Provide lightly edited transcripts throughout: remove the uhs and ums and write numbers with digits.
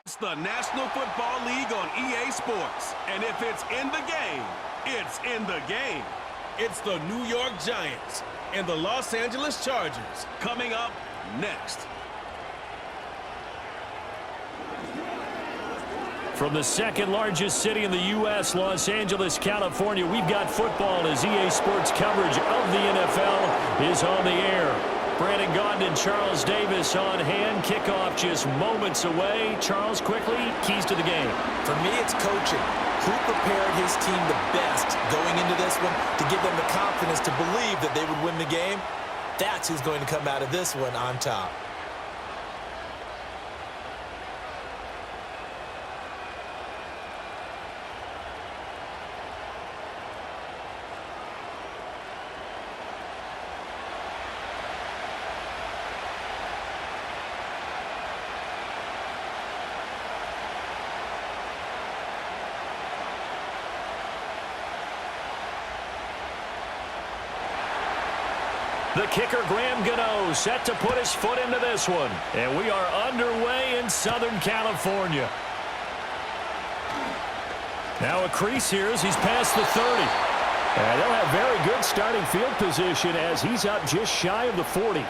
It's the National Football League on EA Sports. And if it's in the game, it's in the game. It's the New York Giants and the Los Angeles Chargers coming up next. From the second largest city in the U.S., Los Angeles, California, we've got football as EA Sports coverage of the NFL is on the air. Brandon Gaudin and Charles Davis on hand. Kickoff just moments away. Charles, quickly, keys to the game. For me, it's coaching. Who prepared his team the best going into this one to give them the confidence to believe that they would win the game? That's who's going to come out of this one on top. The kicker, Graham Gano, set to put his foot into this one. And we are underway in Southern California. Now a crease here as he's past the 30. And they'll have very good starting field position as he's up just shy of the 40.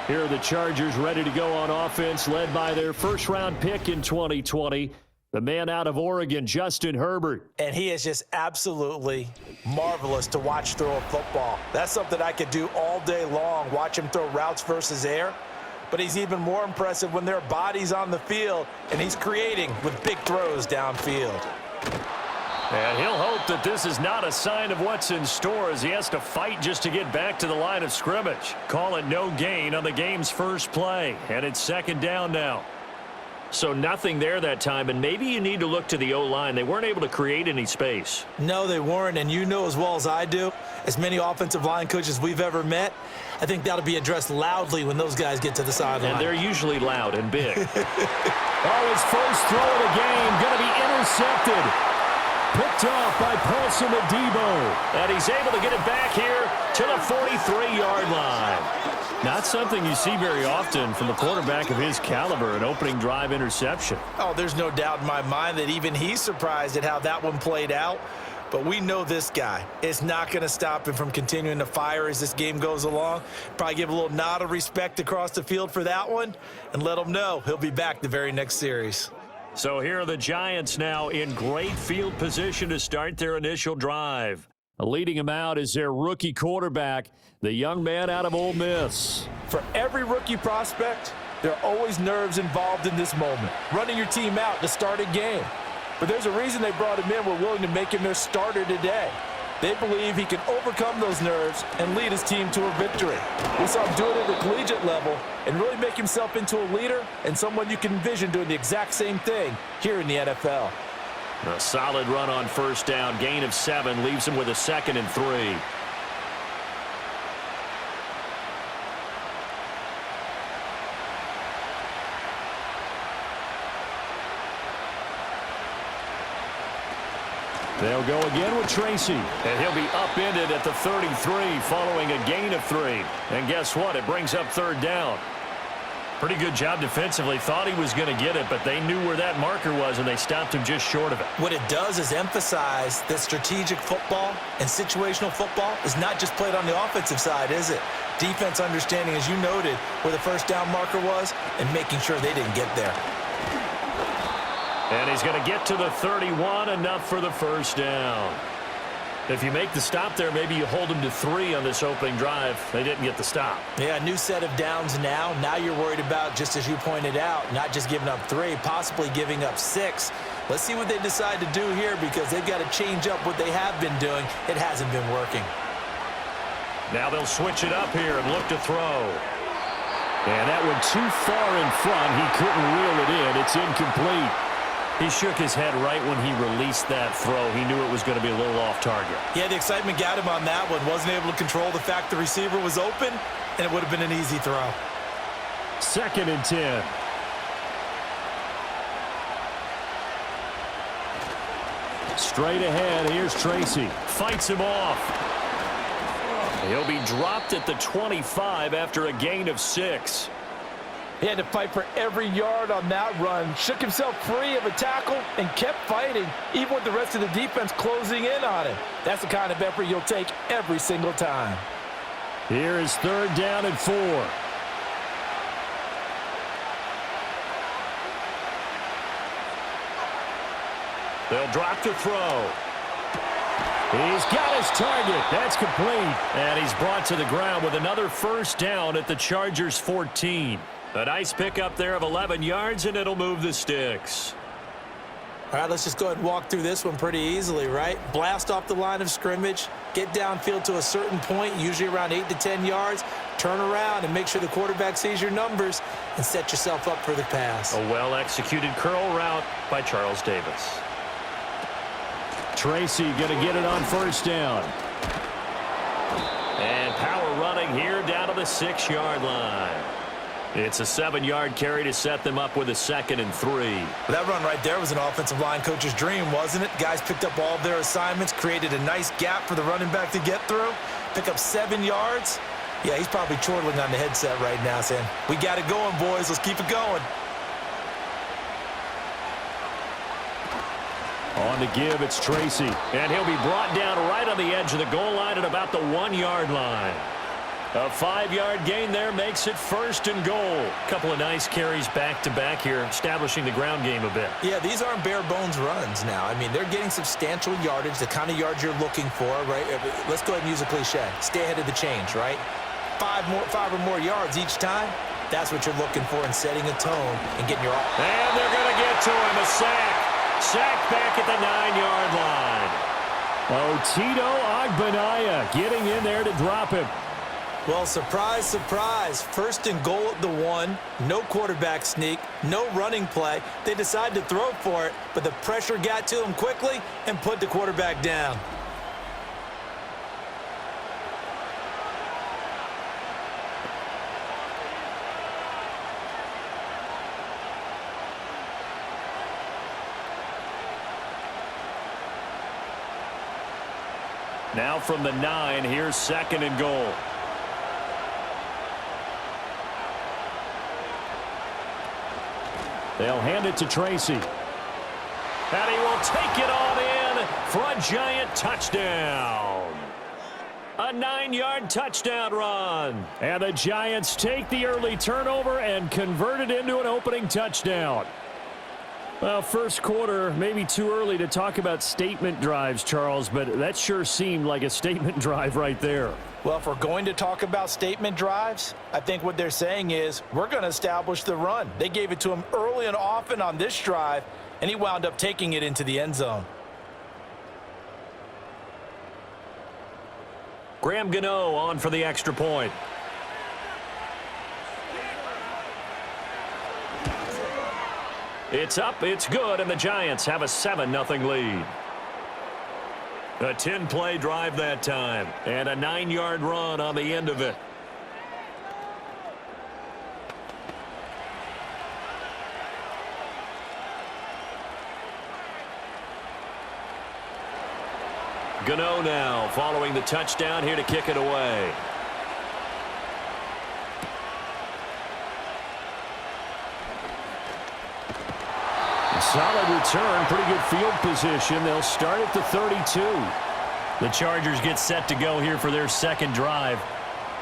Here are the Chargers ready to go on offense, led by their first-round pick in 2020. The man out of Oregon, Justin Herbert. And he is just absolutely marvelous to watch throw a football. That's something I could do all day long, watch him throw routes versus air. But he's even more impressive when there are bodies on the field, and he's creating with big throws downfield. And he'll hope that this is not a sign of what's in store as he has to fight just to get back to the line of scrimmage. Call it no gain on the game's first play. And it's second down now. So nothing there that time, and maybe you need to look to the O-line. They weren't able to create any space. No, they weren't, and you know as well as I do, as many offensive line coaches we've ever met, I think that'll be addressed loudly when those guys get to the sideline. And they're usually loud and big. His first throw of the game going to be intercepted. Picked off by Paulson Adebo. And he's able to get it back here to the 43-yard line. Not something you see very often from a quarterback of his caliber, an opening drive interception. Oh, there's no doubt in my mind that even he's surprised at how that one played out. But we know this guy is not going to stop him from continuing to fire as this game goes along. Probably give a little nod of respect across the field for that one and let him know he'll be back the very next series. So here are the Giants now in great field position to start their initial drive. Leading him out is their rookie quarterback, the young man out of Ole Miss. For every rookie prospect, there are always nerves involved in this moment. Running your team out to start a game. But there's a reason they brought him in. We're willing to make him their starter today. They believe he can overcome those nerves and lead his team to a victory. We saw him do it at the collegiate level and really make himself into a leader and someone you can envision doing the exact same thing here in the NFL. A solid run on first down. Gain of 7 leaves him with a 2nd and 3. They'll go again with Tracy. And he'll be upended at the 33 following a gain of 3. And guess what? It brings up 3rd down. Pretty good job defensively. Thought he was going to get it, but they knew where that marker was, and they stopped him just short of it. What it does is emphasize that strategic football and situational football is not just played on the offensive side, is it? Defense understanding, as you noted, where the first down marker was and making sure they didn't get there. And he's going to get to the 31, enough for the first down. If you make the stop there, maybe you hold them to 3 on this opening drive. They didn't get the stop. Yeah, new set of downs now. Now you're worried about, just as you pointed out, not just giving up 3, possibly giving up 6. Let's see what they decide to do here because they've got to change up what they have been doing. It hasn't been working. Now they'll switch it up here and look to throw. And that one too far in front. He couldn't reel it in. It's incomplete. He shook his head right when he released that throw. He knew it was going to be a little off target. Yeah, the excitement got him on that one. Wasn't able to control the fact the receiver was open, and it would have been an easy throw. 2nd and 10. Straight ahead, here's Tracy. Fights him off. He'll be dropped at the 25 after a gain of 6. He had to fight for every yard on that run, shook himself free of a tackle, and kept fighting, even with the rest of the defense closing in on him. That's the kind of effort you'll take every single time. Here is 3rd down and 4. They'll drop to throw. He's got his target. That's complete. And he's brought to the ground with another 1st down at the Chargers' 14. A nice pickup there of 11 yards, and it'll move the sticks. All right, let's just go ahead and walk through this one pretty easily, right? Blast off the line of scrimmage, get downfield to a certain point, usually around 8 to 10 yards, turn around and make sure the quarterback sees your numbers and set yourself up for the pass. A well-executed curl route by Charles Davis. Tracy going to get it on 1st down. And power running here down to the 6-yard line. It's a 7-yard carry to set them up with a 2nd and 3. That run right there was an offensive line coach's dream, wasn't it? Guys picked up all of their assignments, created a nice gap for the running back to get through, pick up 7 yards. Yeah, he's probably chortling on the headset right now saying, we got it going, boys. Let's keep it going. On the give, it's Tracy. And he'll be brought down right on the edge of the goal line at about the 1-yard line. A 5-yard gain there makes it 1st and goal. Couple of nice carries back-to-back here, establishing the ground game a bit. Yeah, these aren't bare-bones runs now. I mean, they're getting substantial yardage, the kind of yards you're looking for, right? Let's go ahead and use a cliche. Stay ahead of the change, right? 5 or more yards each time. That's what you're looking for in setting a tone and getting your... And they're going to get to him, a sack. Sack back at the 9-yard line. Tito Agbanaya getting in there to drop him. Well, surprise, surprise. 1st and goal at the 1. No quarterback sneak. No running play. They decide to throw for it, but the pressure got to him quickly and put the quarterback down. Now from the 9, here's 2nd and goal. They'll hand it to Tracy. And he will take it on in for a giant touchdown. A 9-yard touchdown run. And the Giants take the early turnover and convert it into an opening touchdown. Well, 1st quarter, maybe too early to talk about statement drives, Charles, but that sure seemed like a statement drive right there. Well, if we're going to talk about statement drives, I think what they're saying is we're going to establish the run. They gave it to him early and often on this drive, and he wound up taking it into the end zone. Graham Gano on for the extra point. It's up, it's good, and the Giants have a 7-0 lead. A 10-play drive that time, and a 9-yard run on the end of it. Gano now following the touchdown here to kick it away. Solid return, pretty good field position. They'll start at the 32. The Chargers get set to go here for their 2nd drive.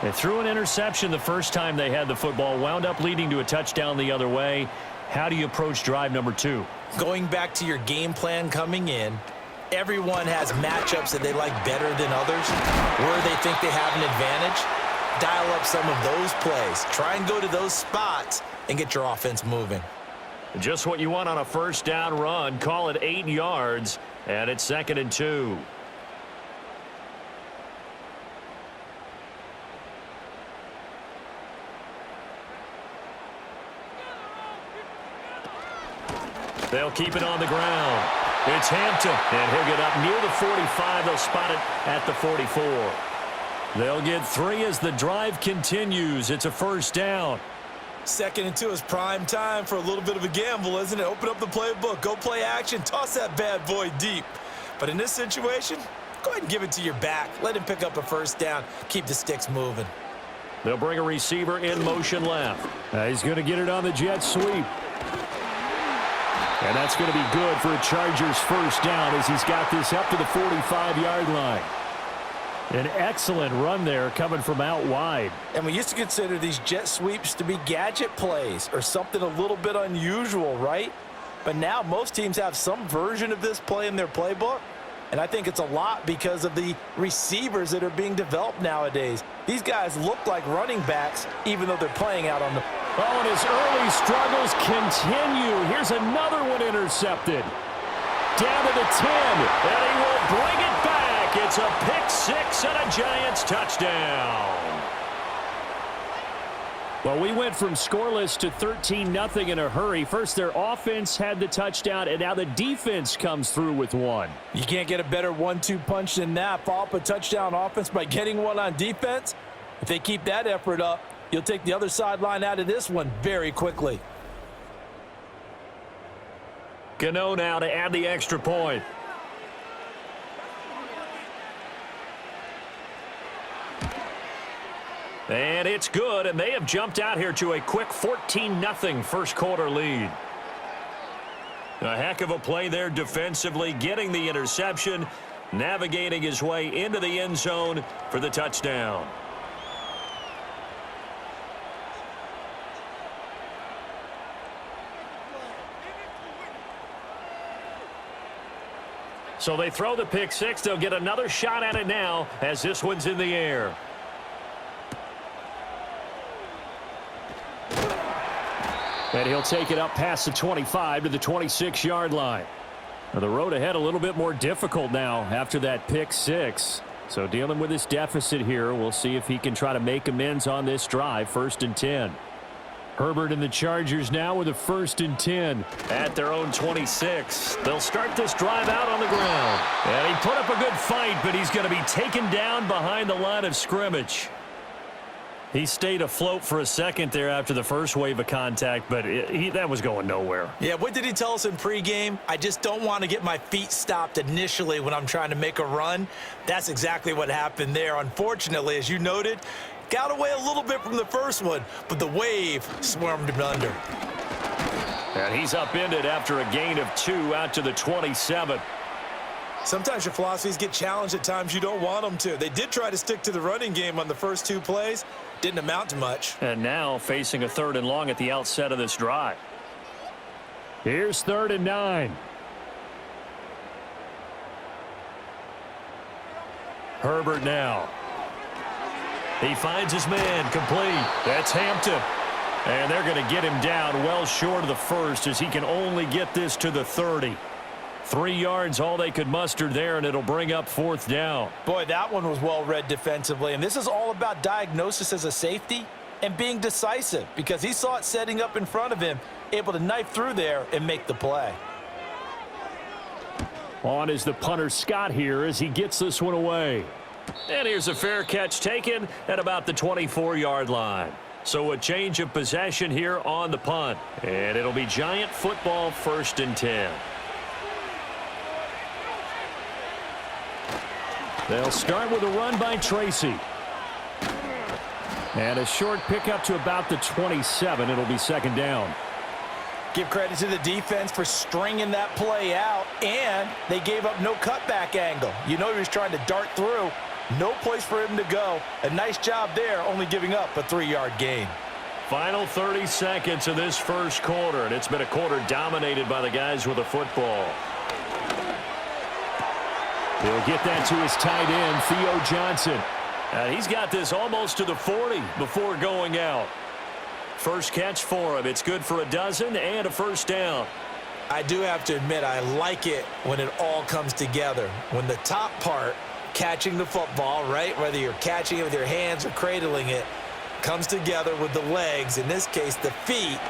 They threw an interception the first time they had the football, wound up leading to a touchdown the other way. How do you approach drive number 2? Going back to your game plan coming in, everyone has matchups that they like better than others, where they think they have an advantage. Dial up some of those plays. Try and go to those spots and get your offense moving. Just what you want on a 1st down run. Call it 8 yards, and it's 2nd and 2. They'll keep it on the ground. It's Hampton, and he'll get up near the 45. They'll spot it at the 44. They'll get 3 as the drive continues. It's a 1st down. 2nd and 2 is prime time for a little bit of a gamble, isn't it? Open up the playbook, go play action, toss that bad boy deep. But in this situation, go ahead and give it to your back. Let him pick up a 1st down, keep the sticks moving. They'll bring a receiver in motion left. He's going to get it on the jet sweep. And that's going to be good for a Chargers first down as he's got this up to the 45-yard line. An excellent run there coming from out wide. And we used to consider these jet sweeps to be gadget plays or something a little bit unusual, right? But now most teams have some version of this play in their playbook. And I think it's a lot because of the receivers that are being developed nowadays. These guys look like running backs even though they're playing out on the... Oh, and his early struggles continue. Here's another one intercepted. Down to the 10. And he will bring it back. It's a pick-6 and a Giants touchdown. Well, we went from scoreless to 13-0 in a hurry. First, their offense had the touchdown, and now the defense comes through with one. You can't get a better 1-2 punch than that. Follow up a touchdown offense by getting one on defense. If they keep that effort up, you'll take the other sideline out of this one very quickly. Gano now to add the extra point. And it's good, and they have jumped out here to a quick 14-0 first quarter lead. A heck of a play there defensively, getting the interception, navigating his way into the end zone for the touchdown. So they throw the pick-6. They'll get another shot at it now as this one's in the air. And he'll take it up past the 25 to the 26-yard line. Now, the road ahead a little bit more difficult now after that pick-6. So dealing with this deficit here, we'll see if he can try to make amends on this drive. 1st and 10. Herbert and the Chargers now with a 1st and 10. At their own 26. They'll start this drive out on the ground. And he put up a good fight, but he's going to be taken down behind the line of scrimmage. He stayed afloat for a second there after the first wave of contact, but that was going nowhere. Yeah, what did he tell us in pregame? I just don't want to get my feet stopped initially when I'm trying to make a run. That's exactly what happened there. Unfortunately, as you noted, got away a little bit from the first one, but the wave swarmed him under. And he's upended after a gain of 2 out to the 27. Sometimes your philosophies get challenged at times you don't want them to. They did try to stick to the running game on the first 2 plays. Didn't amount to much. And now facing a 3rd and long at the outset of this drive. Here's 3rd and 9. Herbert now. He finds his man complete. That's Hampton. And they're going to get him down well short of the 1st as he can only get this to the 30. 3 yards all they could muster there, and it'll bring up 4th down. Boy, that one was well read defensively, and this is all about diagnosis as a safety and being decisive because he saw it setting up in front of him, able to knife through there and make the play. On is the punter Scott here as he gets this one away. And here's a fair catch taken at about the 24-yard line. So a change of possession here on the punt, and it'll be Giant football 1st and 10. They'll start with a run by Tracy. And a short pickup to about the 27. It'll be 2nd down. Give credit to the defense for stringing that play out, and they gave up no cutback angle. You know he was trying to dart through. No place for him to go. A nice job there, only giving up a 3-yard gain. Final 30 seconds of this first quarter, and it's been a quarter dominated by the guys with the football. He'll get that to his tight end, Theo Johnson. He's got this almost to the 40 before going out. First catch for him. It's good for a dozen and a 1st down. I do have to admit, I like it when it all comes together. When the top part, catching the football, right, whether you're catching it with your hands or cradling it, comes together with the legs, in this case the feet,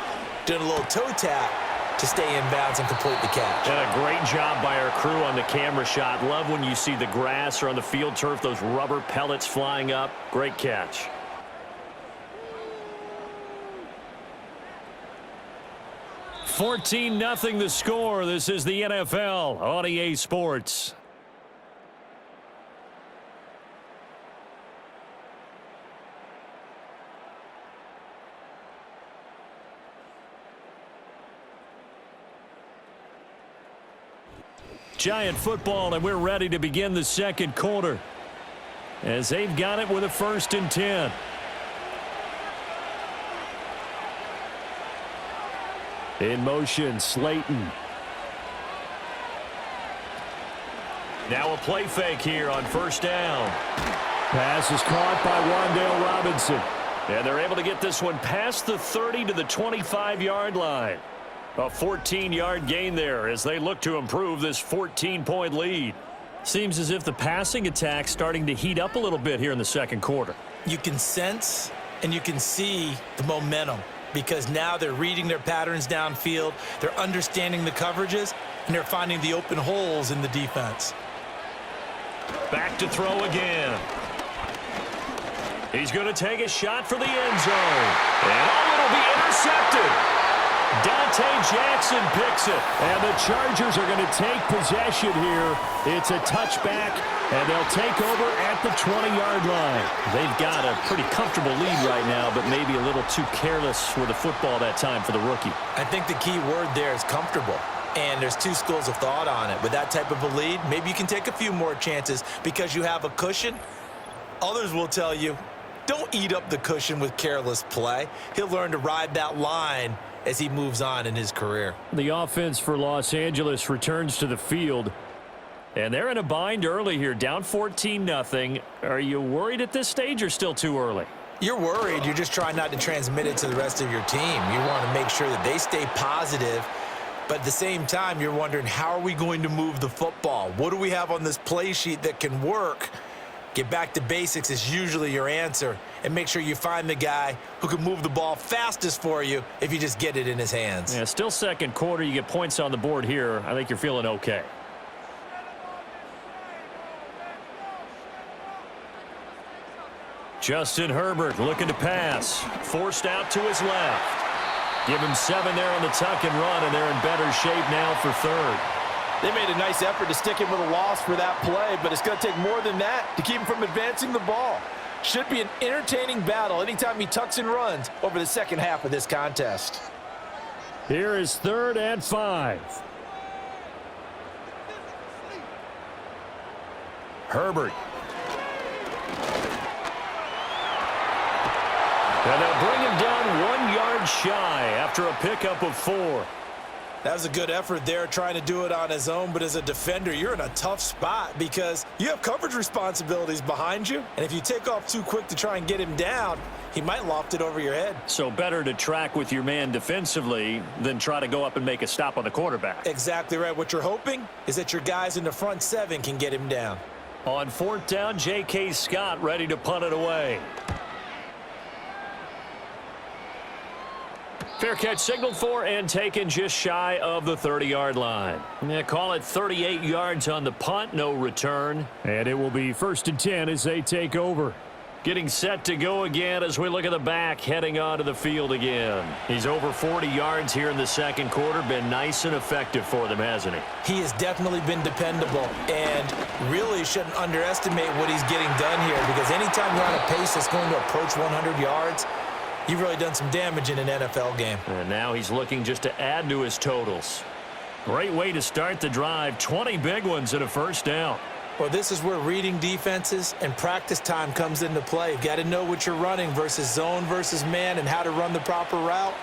doing a little toe tap to stay in bounds and complete the catch. And a great job by our crew on the camera shot. Love when you see the grass or on the field turf, those rubber pellets flying up. Great catch. $14-0 the score. This is the NFL on EA Sports. Giant football, and we're ready to begin the second quarter as they've got it with a 1st and 10. In motion, Slayton. Now a play fake here on 1st down. Pass is caught by Wan'Dale Robinson. And they're able to get this one past the 30 to the 25-yard line. A 14-yard gain there as they look to improve this 14-point lead. Seems as if the passing attack's starting to heat up a little bit here in the second quarter. You can sense and you can see the momentum because now they're reading their patterns downfield, they're understanding the coverages, and they're finding the open holes in the defense. Back to throw again. He's going to take a shot for the end zone. And it'll be intercepted. Jaxson picks it. And the Chargers are going to take possession here. It's a touchback, and they'll take over at the 20-yard line. They've got a pretty comfortable lead right now, but maybe a little too careless with the football that time for the rookie. I think the key word there is comfortable. And there's two schools of thought on it. With that type of a lead, maybe you can take a few more chances because you have a cushion. Others will tell you, don't eat up the cushion with careless play. He'll learn to ride that line as he moves on in his career. The offense for Los Angeles returns to the field. And they're in a bind early here, down 14-0. Are you worried at this stage or still too early? You're worried. You're just trying not to transmit it to the rest of your team. You want to make sure that they stay positive. But at the same time, you're wondering, how are we going to move the football? What do we have on this play sheet that can work? Get back to basics is usually your answer. And make sure you find the guy who can move the ball fastest for you if you just get it in his hands. Yeah, still second quarter. You get points on the board here. I think you're feeling okay. Justin Herbert looking to pass. Forced out to his left. Give him 7 there on the tuck and run, and they're in better shape now for third. They made a nice effort to stick him with a loss for that play, but it's going to take more than that to keep him from advancing the ball. Should be an entertaining battle anytime he tucks and runs over the second half of this contest. Here is 3rd and 5. Herbert. And they'll bring him down 1 yard shy after a pickup of 4. That was a good effort there, trying to do it on his own. But as a defender, you're in a tough spot because you have coverage responsibilities behind you. And if you take off too quick to try and get him down, he might loft it over your head. So better to track with your man defensively than try to go up and make a stop on the quarterback. Exactly right. What you're hoping is that your guys in the front 7 can get him down. On 4th down, J.K. Scott ready to punt it away. Fair catch signaled for and taken just shy of the 30-yard line. Yeah, call it 38 yards on the punt, no return. And it will be 1st and 10 as they take over. Getting set to go again as we look at the back, heading onto the field again. He's over 40 yards here in the second quarter. Been nice and effective for them, hasn't he? He has definitely been dependable and really shouldn't underestimate what he's getting done here because anytime you're on a pace that's going to approach 100 yards, you've really done some damage in an NFL game. And now he's looking just to add to his totals. Great way to start the drive. 20 big ones and a 1st down. Well, this is where reading defenses and practice time comes into play. You've got to know what you're running versus zone versus man and how to run the proper route.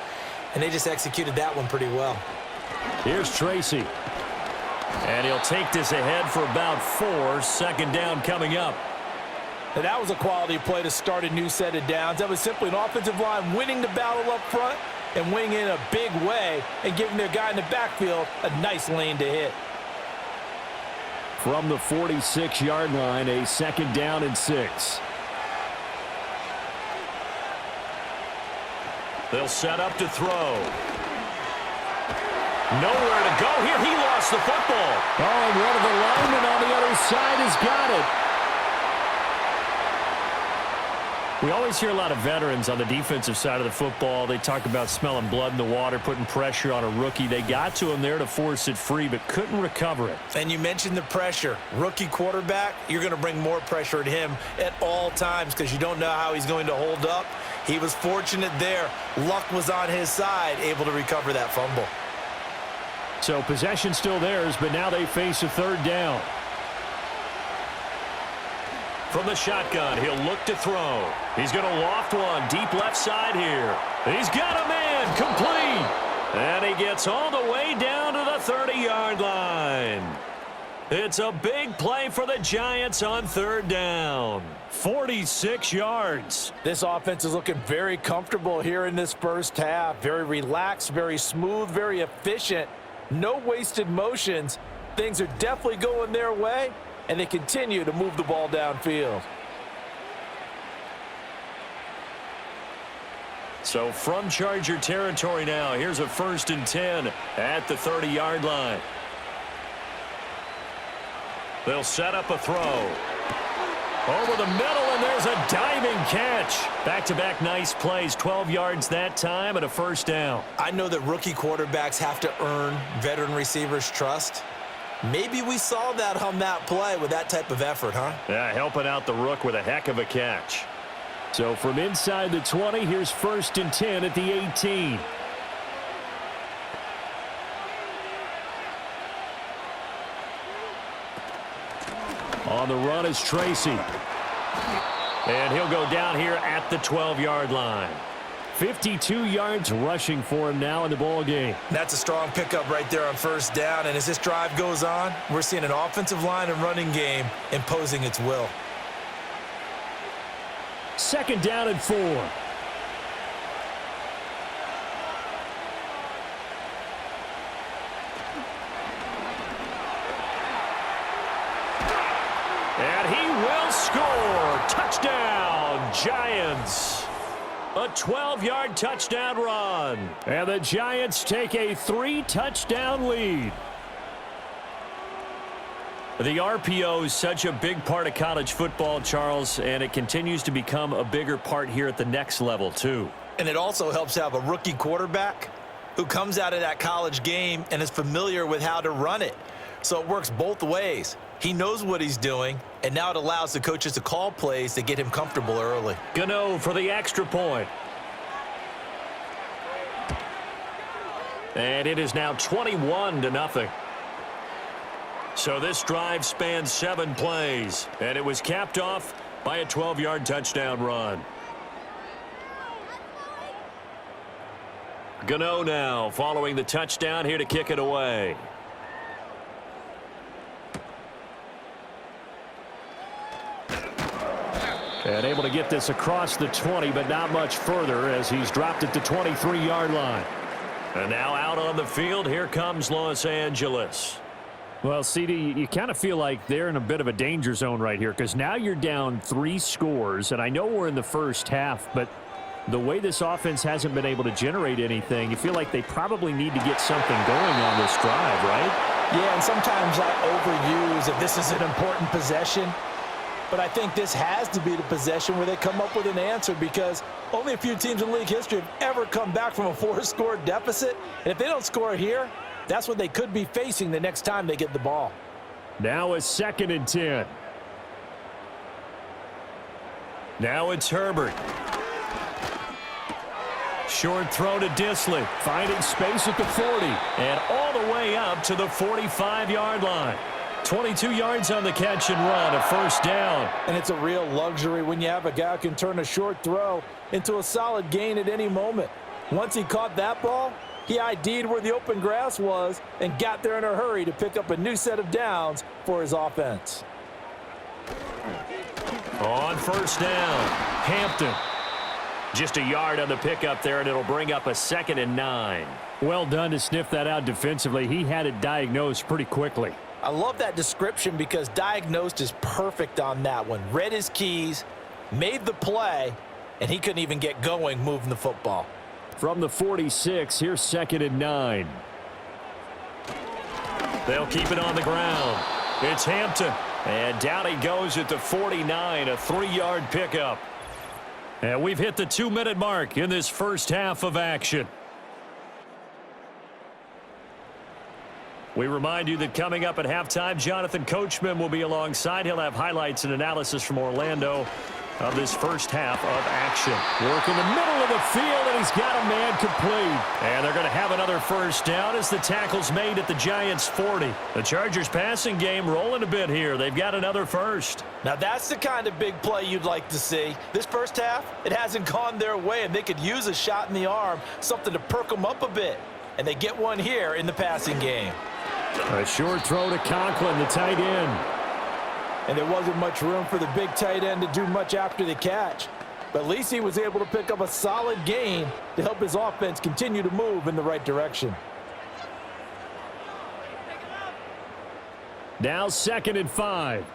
And they just executed that one pretty well. Here's Tracy. And he'll take this ahead for about 4. 2nd down coming up. And that was a quality play to start a new set of downs. That was simply an offensive line winning the battle up front and winning in a big way and giving their guy in the backfield a nice lane to hit. From the 46-yard line, a 2nd down and 6. They'll set up to throw. Nowhere to go here. He lost the football. Oh, and one of the linemen on the other side has got it. We always hear a lot of veterans on the defensive side of the football. They talk about smelling blood in the water, putting pressure on a rookie. They got to him there to force it free, but couldn't recover it. And you mentioned the pressure. Rookie quarterback, you're going to bring more pressure at him at all times because you don't know how he's going to hold up. He was fortunate there. Luck was on his side, able to recover that fumble. So possession still theirs, but now they face a third down. From the shotgun, he'll look to throw. He's going to loft one deep left side here. He's got a man complete. And he gets all the way down to the 30-yard line. It's a big play for the Giants on third down. 46 yards. This offense is looking very comfortable here in this first half. Very relaxed, very smooth, very efficient. No wasted motions. Things are definitely going their way, and they continue to move the ball downfield. So from Charger territory now, here's a 1st and 10 at the 30-yard line. They'll set up a throw. Over the middle, and there's a diving catch. Back-to-back nice plays, 12 yards that time and a 1st down. I know that rookie quarterbacks have to earn veteran receivers' trust. Maybe we saw that on that play with that type of effort, huh? Yeah, helping out the rook with a heck of a catch. So from inside the 20, here's 1st and 10 at the 18. On the run is Tracy. And he'll go down here at the 12-yard line. 52 yards rushing for him now in the ball game. That's a strong pickup right there on 1st down. And as this drive goes on, we're seeing an offensive line and running game imposing its will. 2nd down and 4. And he will score. Touchdown, Giants. A 12-yard touchdown run. And the Giants take a 3-touchdown lead. The RPO is such a big part of college football, Charles, and it continues to become a bigger part here at the next level, too. And it also helps to have a rookie quarterback who comes out of that college game and is familiar with how to run it. So it works both ways. He knows what he's doing, and now it allows the coaches to call plays to get him comfortable early. Gano for the extra point. And it is now 21-0. So this drive spans 7 plays, and it was capped off by a 12-yard touchdown run. Gano now following the touchdown here to kick it away. And able to get this across the 20, but not much further as he's dropped at the 23-yard line. And now out on the field, here comes Los Angeles. Well, CD, you kind of feel like they're in a bit of a danger zone right here because now you're down 3 scores, and I know we're in the first half, but the way this offense hasn't been able to generate anything, you feel like they probably need to get something going on this drive, right? Yeah, and sometimes I overuse if this is an important possession. But I think this has to be the possession where they come up with an answer because only a few teams in league history have ever come back from a 4-score deficit. And if they don't score here, that's what they could be facing the next time they get the ball. Now it's 2nd and 10. Now it's Herbert. Short throw to Disley, finding space at the 40 and all the way up to the 45-yard line. 22 yards on the catch and run, a 1st down. And it's a real luxury when you have a guy who can turn a short throw into a solid gain at any moment. Once he caught that ball, he ID'd where the open grass was and got there in a hurry to pick up a new set of downs for his offense. On 1st down, Hampton. Just a yard on the pickup there, and it'll bring up a 2nd and 9. Well done to sniff that out defensively. He had it diagnosed pretty quickly. I love that description because diagnosed is perfect on that one. Read his keys, made the play, and he couldn't even get going moving the football. From the 46, here's 2nd and 9. They'll keep it on the ground. It's Hampton. And down he goes at the 49, a 3-yard pickup. And we've hit the 2-minute mark in this first half of action. We remind you that coming up at halftime, Jonathan Coachman will be alongside. He'll have highlights and analysis from Orlando of this first half of action. Work in the middle of the field, and he's got a man complete. And they're going to have another first down as the tackle's made at the Giants' 40. The Chargers' passing game rolling a bit here. They've got another first. Now that's the kind of big play you'd like to see. This first half, it hasn't gone their way, and they could use a shot in the arm, something to perk them up a bit. And they get one here in the passing game. A short throw to Conklin, the tight end. And there wasn't much room for the big tight end to do much after the catch. But at least he was able to pick up a solid gain to help his offense continue to move in the right direction. Now 2nd and 5.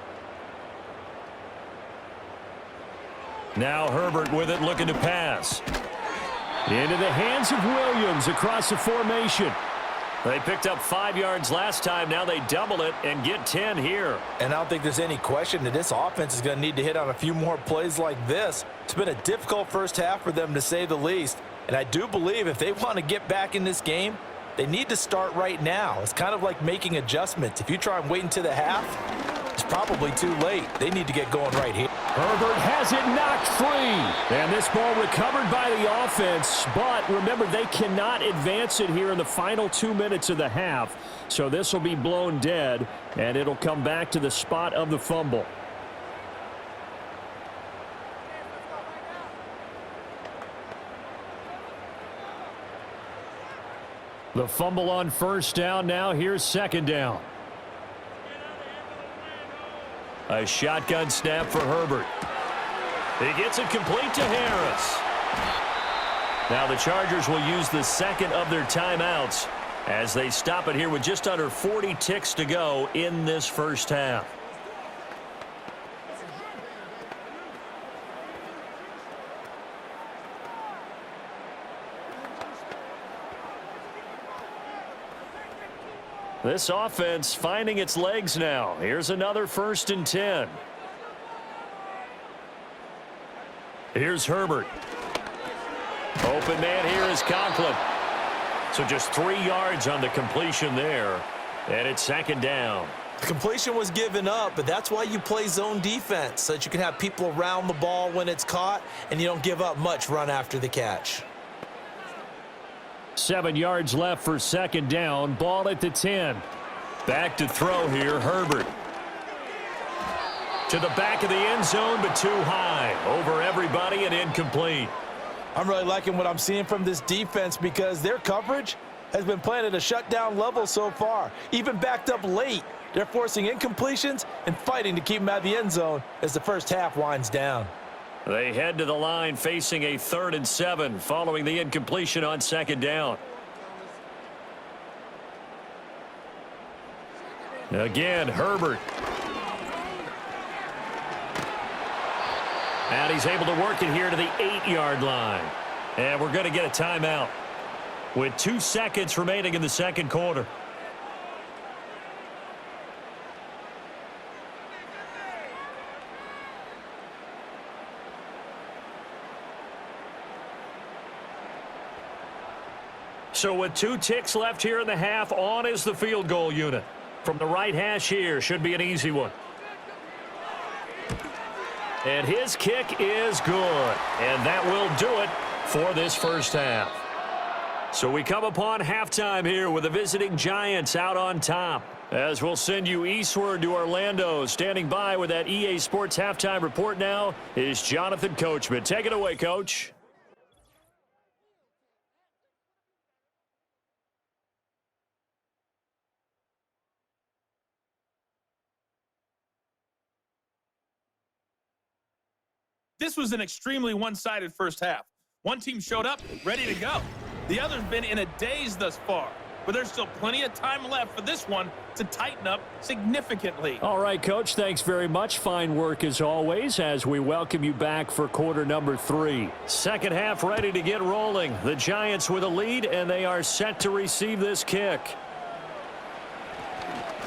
Now Herbert with it, looking to pass. Into the hands of Williams across the formation. They picked up 5 yards last time. Now they double it and get 10 here. And I don't think there's any question that this offense is going to need to hit on a few more plays like this. It's been a difficult first half for them, to say the least. And I do believe if they want to get back in this game, they need to start right now. It's kind of like making adjustments. If you try and wait until the half, it's probably too late. They need to get going right here. Herbert has it knocked free. And this ball recovered by the offense. But remember, they cannot advance it here in the final 2 minutes of the half. So this will be blown dead, and it'll come back to the spot of the fumble. The fumble on first down. Now here's 2nd down. A shotgun snap for Herbert. He gets it complete to Harris. Now the Chargers will use the 2nd of their timeouts as they stop it here with just under 40 ticks to go in this first half. This offense finding its legs now. Here's another 1st and 10. Here's Herbert. Open man here is Conklin. So just 3 yards on the completion there. And it's 2nd down. The completion was given up, but that's why you play zone defense, so that you can have people around the ball when it's caught, and you don't give up much run after the catch. 7 yards left for 2nd down. Ball at the 10. Back to throw here, Herbert. To the back of the end zone, but too high. Over everybody and incomplete. I'm really liking what I'm seeing from this defense because their coverage has been playing at a shutdown level so far. Even backed up late, they're forcing incompletions and fighting to keep them out of the end zone as the first half winds down. They head to the line facing a 3rd and 7 following the incompletion on 2nd down. Again, Herbert. And he's able to work it here to the 8-yard line. And we're going to get a timeout with 2 seconds remaining in the 2nd quarter. So with 2 ticks left here in the half, on is the field goal unit. From the right hash here, should be an easy one. And his kick is good. And that will do it for this first half. So we come upon halftime here with the visiting Giants out on top. As we'll send you eastward to Orlando. Standing by with that EA Sports halftime report now is Jonathan Coachman. Take it away, Coach. This was an extremely one-sided first half. One team showed up, ready to go. The other's been in a daze thus far, but there's still plenty of time left for this one to tighten up significantly. All right, Coach, thanks very much. Fine work as always as we welcome you back for quarter number 3. Second half ready to get rolling. The Giants with a lead, and they are set to receive this kick.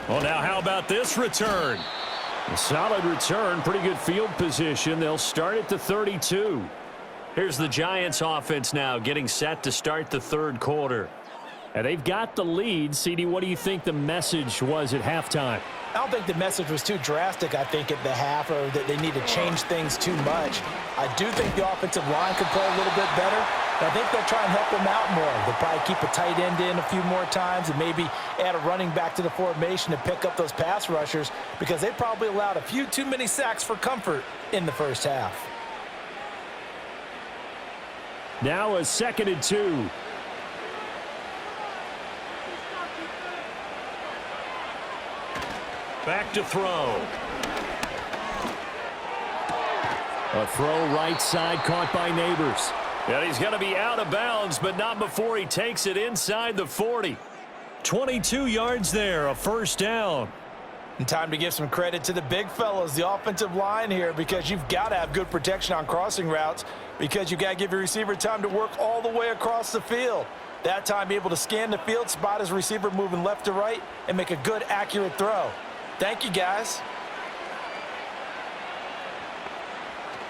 Well, now how about this return? A solid return, pretty good field position. They'll start at the 32. Here's the Giants offense now getting set to start the 3rd quarter. And they've got the lead. CD, what do you think the message was at halftime? I don't think the message was too drastic, I think, at the half, or that they need to change things too much. I do think the offensive line could play a little bit better. I think they'll try and help them out more. They'll probably keep a tight end in a few more times and maybe add a running back to the formation to pick up those pass rushers, because they probably allowed a few too many sacks for comfort in the first half. Now a 2nd and 2. Back to throw. A throw right side caught by Neighbors. And he's going to be out of bounds, but not before he takes it inside the 40. 22 yards there, a first down. And time to give some credit to the big fellas, the offensive line here, because you've got to have good protection on crossing routes, because you've got to give your receiver time to work all the way across the field. That time, be able to scan the field, spot his receiver moving left to right, and make a good, accurate throw. Thank you, guys.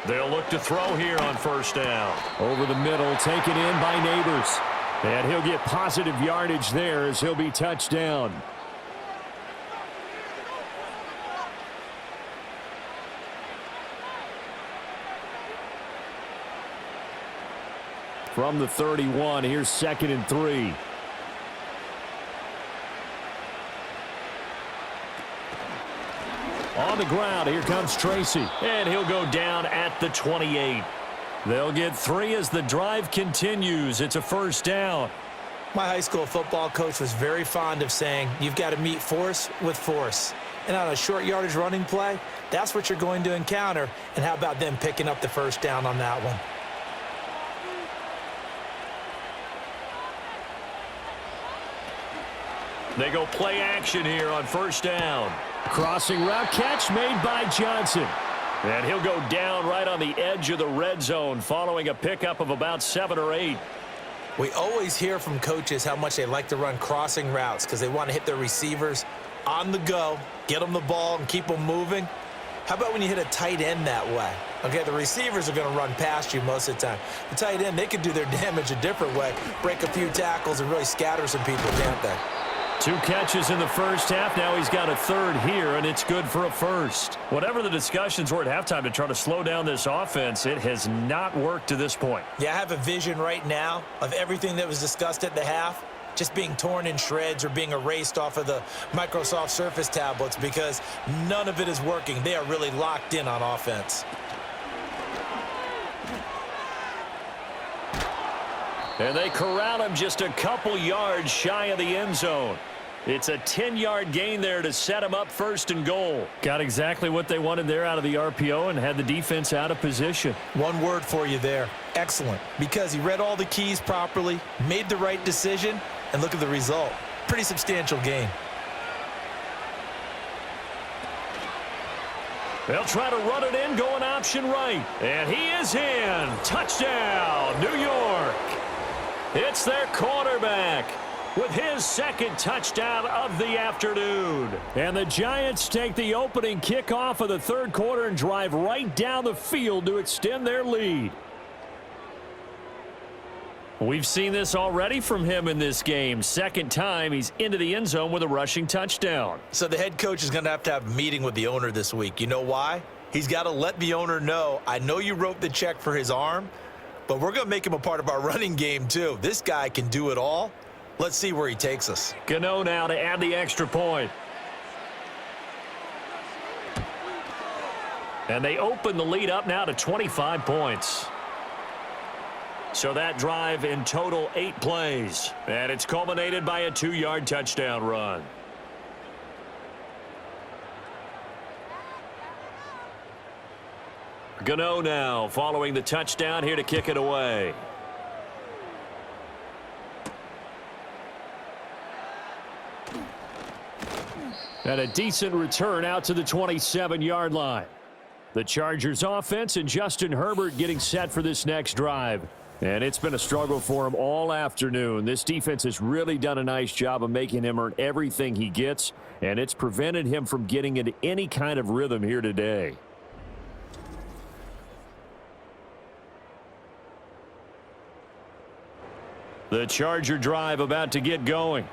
They'll look to throw here on first down. Over the middle, taken in by Neighbors. And he'll get positive yardage there as he'll be touched down. From the 31, here's 2nd and 3. On the ground, here comes Tracy. And he'll go down at the 28. They'll get 3 as the drive continues. It's a first down. My high school football coach was very fond of saying, you've got to meet force with force. And on a short yardage running play, that's what you're going to encounter. And how about them picking up the first down on that one? They go play action here on first down. Crossing route catch made by Jaxson. And he'll go down right on the edge of the red zone following a pickup of about 7 or 8. We always hear from coaches how much they like to run crossing routes because they want to hit their receivers on the go, get them the ball, and keep them moving. How about when you hit a tight end that way? Okay, the receivers are going to run past you most of the time. The tight end, they can do their damage a different way, break a few tackles, and really scatter some people, can't they? 2 catches in the first half. Now he's got a 3rd here, and it's good for a first. Whatever the discussions were at halftime to try to slow down this offense, it has not worked to this point. Yeah, I have a vision right now of everything that was discussed at the half just being torn in shreds or being erased off of the Microsoft Surface tablets, because none of it is working. They are really locked in on offense. And they corral him just a couple yards shy of the end zone. It's a 10-yard gain there to set him up 1st and goal. Got exactly what they wanted there out of the RPO and had the defense out of position. One word for you there, excellent, because he read all the keys properly, made the right decision, and look at the result. Pretty substantial gain. They'll try to run it in, going option right. And he is in. Touchdown, New York. It's their quarterback with his 2nd touchdown of the afternoon. And the Giants take the opening kickoff of the 3rd quarter and drive right down the field to extend their lead. We've seen this already from him in this game. 2nd time he's into the end zone with a rushing touchdown. So the head coach is going to have a meeting with the owner this week. You know why? He's got to let the owner know, I know you wrote the check for his arm, but we're going to make him a part of our running game too. This guy can do it all. Let's see where he takes us. Gano now to add the extra point. And they open the lead up now to 25 points. So that drive in total 8 plays. And it's culminated by a 2-yard touchdown run. Gano now following the touchdown here to kick it away. And a decent return out to the 27-yard line. The Chargers offense and Justin Herbert getting set for this next drive. And it's been a struggle for him all afternoon. This defense has really done a nice job of making him earn everything he gets, and it's prevented him from getting into any kind of rhythm here today. The Charger drive about to get going.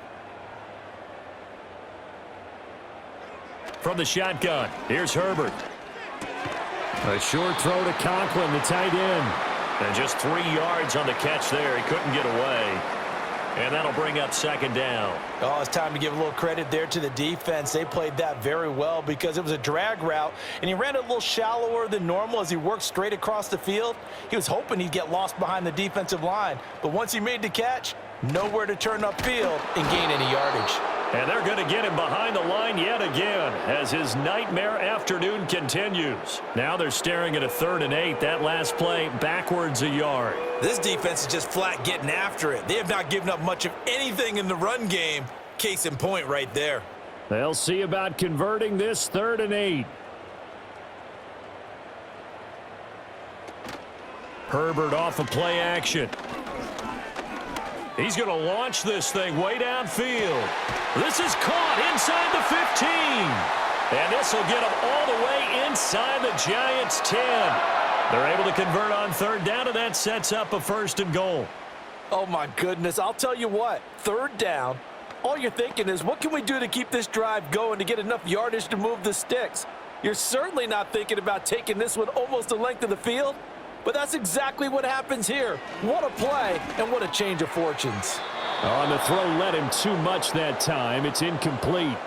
From the shotgun, here's Herbert. A short throw to Conklin, the tight end. And just 3 yards on the catch there. He couldn't get away. And that'll bring up second down. Oh, it's time to give a little credit there to the defense. They played that very well because it was a drag route, and he ran it a little shallower than normal as he worked straight across the field. He was hoping he'd get lost behind the defensive line, but once he made the catch, nowhere to turn upfield and gain any yardage. And they're going to get him behind the line yet again as his nightmare afternoon continues. Now they're staring at a 3rd and 8. That last play backwards a yard. This defense is just flat getting after it. They have not given up much of anything in the run game. Case in point right there. They'll see about converting this 3rd and 8. Herbert off of play action. He's going to launch this thing way downfield. This is caught inside the 15. And this will get him all the way inside the Giants' 10. They're able to convert on 3rd down, and that sets up a 1st and goal. Oh, my goodness. I'll tell you what. 3rd down, all you're thinking is, what can we do to keep this drive going to get enough yardage to move the sticks? You're certainly not thinking about taking this one almost the length of the field. But that's exactly what happens here. What a play, and what a change of fortunes. On the throw led him too much that time. It's incomplete.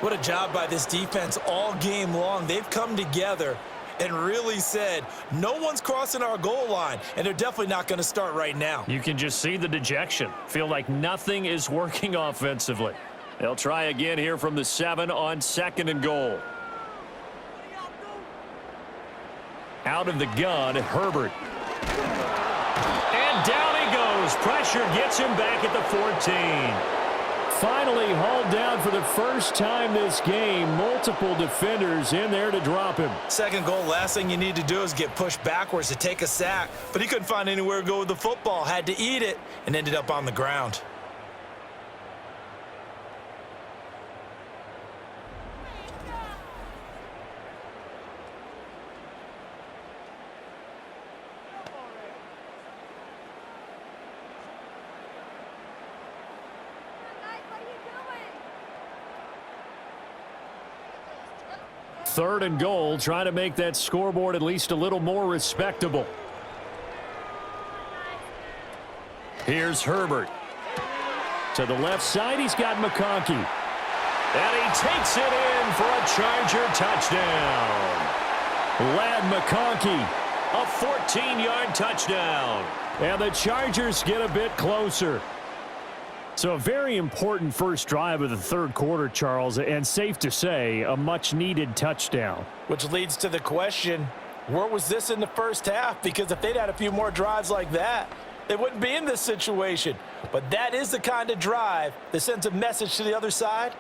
What a job by this defense all game long. They've come together and really said, no one's crossing our goal line, and they're definitely not going to start right now. You can just see the dejection. Feel like nothing is working offensively. They'll try again here from the 7 on 2nd and goal. Out of the gun, Herbert. And down he goes. Pressure gets him back at the 14. Finally hauled down for the first time this game. Multiple defenders in there to drop him. 2nd goal, last thing you need to do is get pushed backwards to take a sack. But he couldn't find anywhere to go with the football. Had to eat it and ended up on the ground. Third and goal, trying to make that scoreboard at least a little more respectable. Here's Herbert. To the left side, he's got McConkey. And he takes it in for a Charger touchdown. Lad McConkey, a 14-yard touchdown. And the Chargers get a bit closer. So a very important first drive of the 3rd quarter, Charles, and safe to say, a much-needed touchdown. Which leads to the question, where was this in the first half? Because if they'd had a few more drives like that, they wouldn't be in this situation. But that is the kind of drive that sends a message to the other side.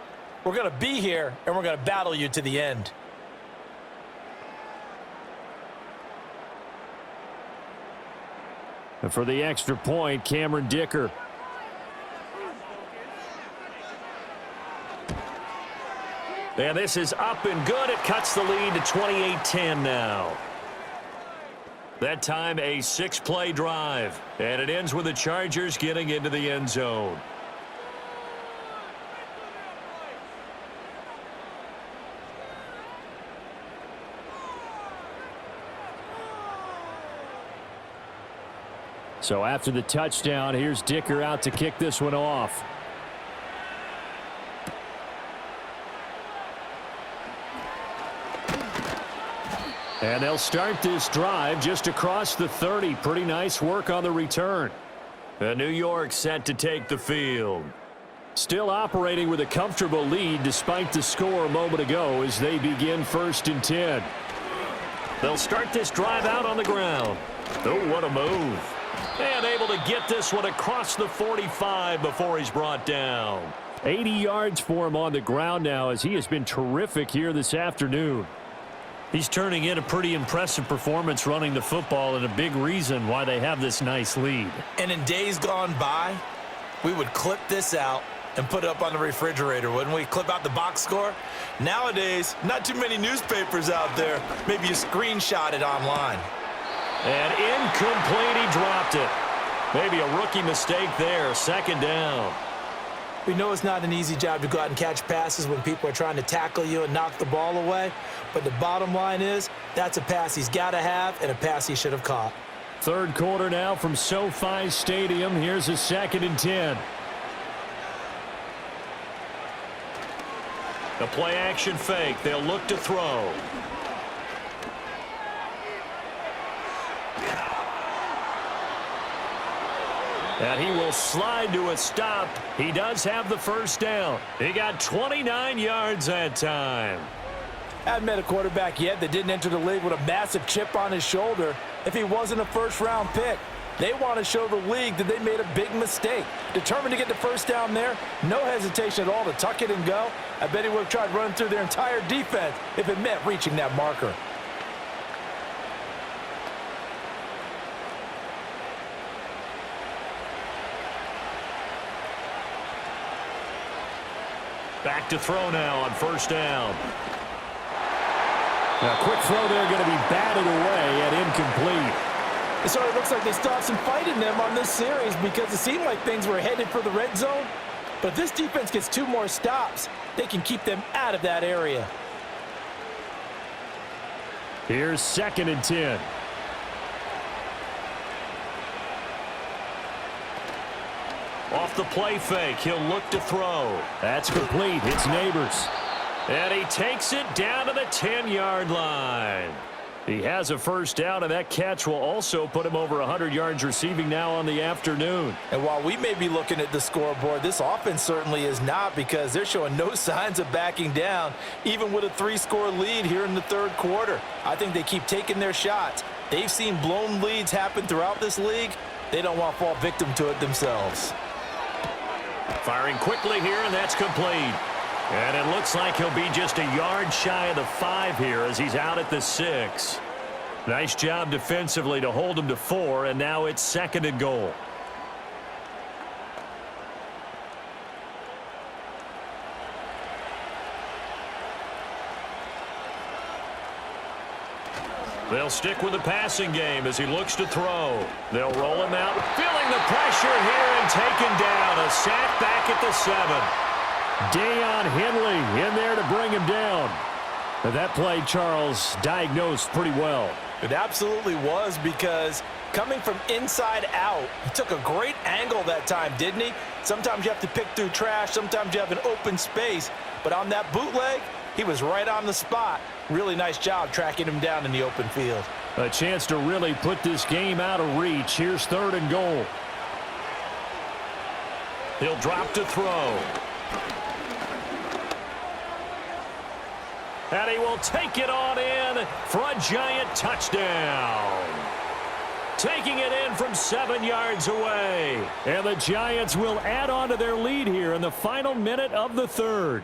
We're going to be here, and we're going to battle you to the end. And for the extra point, Cameron Dicker. And this is up and good. It cuts the lead to 28-10 now. That time a 6-play drive. And it ends with the Chargers getting into the end zone. So after the touchdown, here's Dicker out to kick this one off. And they'll start this drive just across the 30. Pretty nice work on the return. And New York set to take the field. Still operating with a comfortable lead despite the score a moment ago as they begin 1st and 10. They'll start this drive out on the ground. Oh, what a move. And able to get this one across the 45 before he's brought down. 80 yards for him on the ground now as he has been terrific here this afternoon. He's turning in a pretty impressive performance running the football and a big reason why they have this nice lead. And in days gone by, we would clip this out and put it up on the refrigerator, wouldn't we? Clip out the box score. Nowadays, not too many newspapers out there. Maybe you screenshot it online. And incomplete, he dropped it. Maybe a rookie mistake there. Second down. We know it's not an easy job to go out and catch passes when people are trying to tackle you and knock the ball away. But the bottom line is that's a pass he's got to have and a pass he should have caught. Third quarter now from SoFi Stadium. Here's a 2nd and 10. The play action fake. They'll look to throw. And he will slide to a stop. He does have the first down. He got 29 yards that time. Haven't met a quarterback yet that didn't enter the league with a massive chip on his shoulder if he wasn't a first-round pick. They want to show the league that they made a big mistake. Determined to get the first down there, no hesitation at all to tuck it and go. I bet he would have tried running through their entire defense if it meant reaching that marker. Back to throw now on first down. A quick throw there going to be batted away and incomplete. It sort of looks like they still have some fight in them on this series because it seemed like things were headed for the red zone. But if this defense gets 2 more stops, they can keep them out of that area. Here's 2nd and 10. Off the play fake, he'll look to throw. That's complete. It's Neighbors. And he takes it down to the 10-yard line. He has a first down, and that catch will also put him over 100 yards receiving now on the afternoon. And while we may be looking at the scoreboard, this offense certainly is not because they're showing no signs of backing down, even with a 3-score lead here in the third quarter. I think they keep taking their shots. They've seen blown leads happen throughout this league. They don't want to fall victim to it themselves. Firing quickly here, and that's complete. And it looks like he'll be just a yard shy of the 5 here as he's out at the 6. Nice job defensively to hold him to 4, and now it's 2nd and goal. They'll stick with the passing game as he looks to throw. They'll roll him out, feeling the pressure here and taken down. A sack back at the 7. Deion Henley in there to bring him down. But that play, Charles, diagnosed pretty well. It absolutely was because coming from inside out, he took a great angle that time, didn't he? Sometimes you have to pick through trash. Sometimes you have an open space. But on that bootleg, he was right on the spot. Really nice job tracking him down in the open field. A chance to really put this game out of reach. Here's 3rd and goal. He'll drop to throw. And he will take it on in for a giant touchdown. Taking it in from 7 yards away. And the Giants will add on to their lead here in the final minute of the 3rd.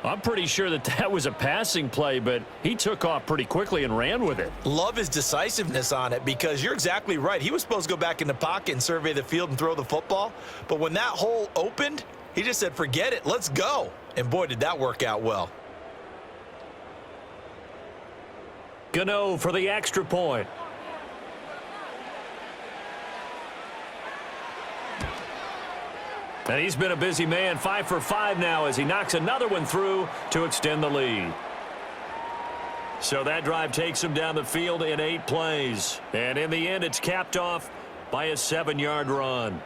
I'm pretty sure that was a passing play, but he took off pretty quickly and ran with it. Love his decisiveness on it because you're exactly right. He was supposed to go back in the pocket and survey the field and throw the football. But when that hole opened, he just said, forget it, let's go. And boy, did that work out well. Gano for the extra point. And he's been a busy man, 5 for 5 now as he knocks another one through to extend the lead. So that drive takes him down the field in 8 plays. And in the end, it's capped off by a 7-yard run.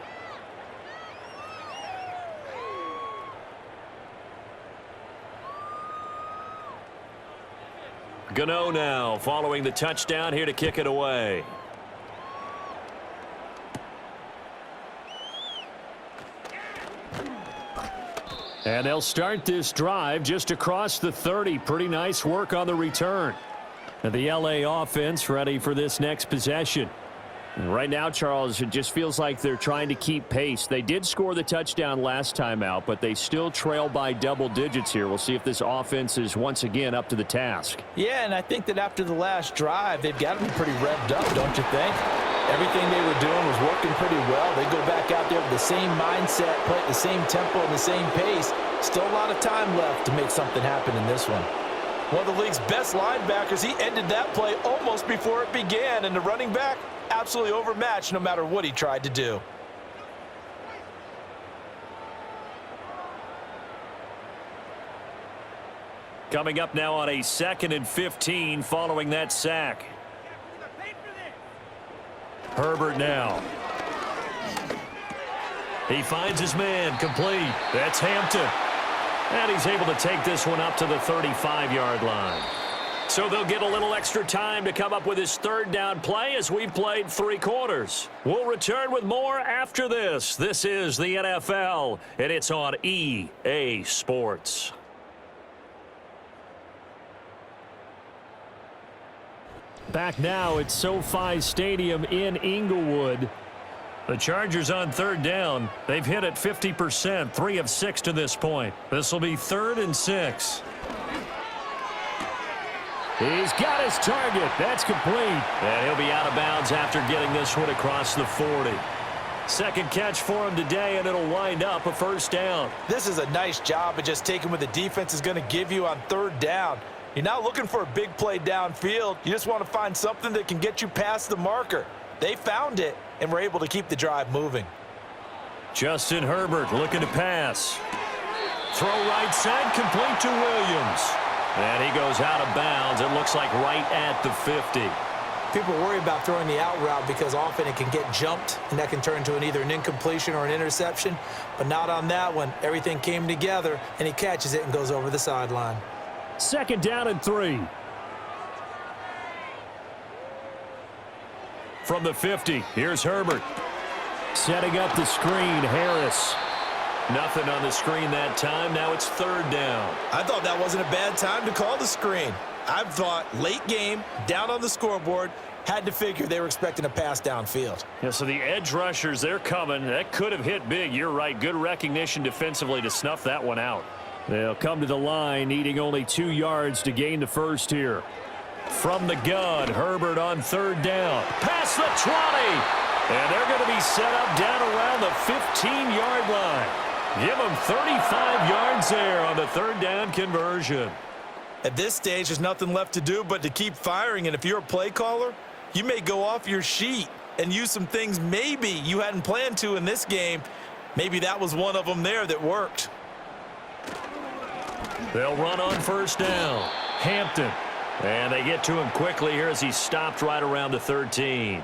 Gano now following the touchdown here to kick it away. And they'll start this drive just across the 30. Pretty nice work on the return. And the LA offense ready for this next possession. And right now, Charles, it just feels like they're trying to keep pace. They did score the touchdown last time out, but they still trail by double digits here. We'll see if this offense is once again up to the task. Yeah, and I think that after the last drive, they've got to be pretty revved up, don't you think? Everything they were doing was working pretty well. They go back out there with the same mindset, play at the same tempo and the same pace. Still a lot of time left to make something happen in this one. One of the league's best linebackers, he ended that play almost before it began, and the running back absolutely overmatched no matter what he tried to do. Coming up now on a 2nd and 15 following that sack. Herbert now. He finds his man, complete. That's Hampton. And he's able to take this one up to the 35-yard line. So they'll get a little extra time to come up with his 3rd down play as we've played 3 quarters. We'll return with more after this. This is the NFL, and it's on EA Sports. Back now at SoFi Stadium in Inglewood. The Chargers on 3rd down. They've hit it 50%, 3 of 6 to this point. This will be 3rd and 6. He's got his target. That's complete. And he'll be out of bounds after getting this one across the 40. Second catch for him today, and it'll wind up a 1st down. This is a nice job of just taking what the defense is going to give you on 3rd down. You're not looking for a big play downfield. You just want to find something that can get you past the marker. They found it and were able to keep the drive moving. Justin Herbert looking to pass. Throw right side, complete to Williams. And he goes out of bounds. It looks like right at the 50. People worry about throwing the out route because often it can get jumped, and that can turn into either an incompletion or an interception. But not on that one. Everything came together, and he catches it and goes over the sideline. 2nd down and 3. From the 50, here's Herbert. Setting up the screen, Harris. Nothing on the screen that time. Now it's 3rd down. I thought that wasn't a bad time to call the screen. I thought late game, down on the scoreboard, had to figure they were expecting a pass downfield. Yeah, so the edge rushers, they're coming. That could have hit big. You're right. Good recognition defensively to snuff that one out. They'll come to the line, needing only 2 yards to gain the 1st here. From the gun, Herbert on 3rd down. Past the 20. And they're going to be set up down around the 15-yard line. Give them 35 yards there on the 3rd down conversion. At this stage, there's nothing left to do but to keep firing. And if you're a play caller, you may go off your sheet and use some things maybe you hadn't planned to in this game. Maybe that was one of them there that worked. They'll run on 1st down. Hampton. And they get to him quickly here as he stopped right around the 13.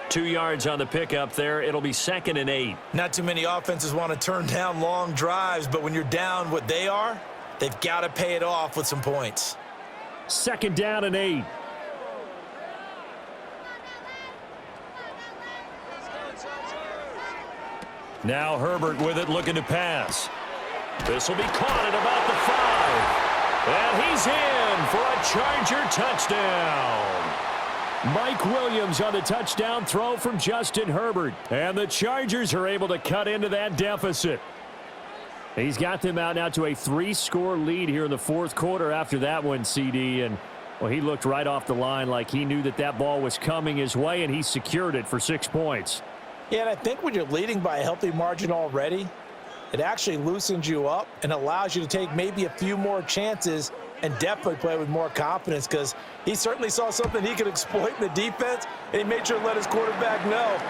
2 yards on the pickup there. It'll be 2nd and 8. Not too many offenses want to turn down long drives, but when you're down what they are, they've got to pay it off with some points. 2nd down and 8. Now Herbert with it, looking to pass. This will be caught at about the 5. And he's in for a Charger touchdown. Mike Williams on the touchdown throw from Justin Herbert. And the Chargers are able to cut into that deficit. He's got them out now to a 3-score lead here in the 4th quarter after that one, CD. And, well, he looked right off the line like he knew that that ball was coming his way, and he secured it for 6 points. Yeah, and I think when you're leading by a healthy margin already, it actually loosens you up and allows you to take maybe a few more chances and definitely play with more confidence, because he certainly saw something he could exploit in the defense, and he made sure to let his quarterback know,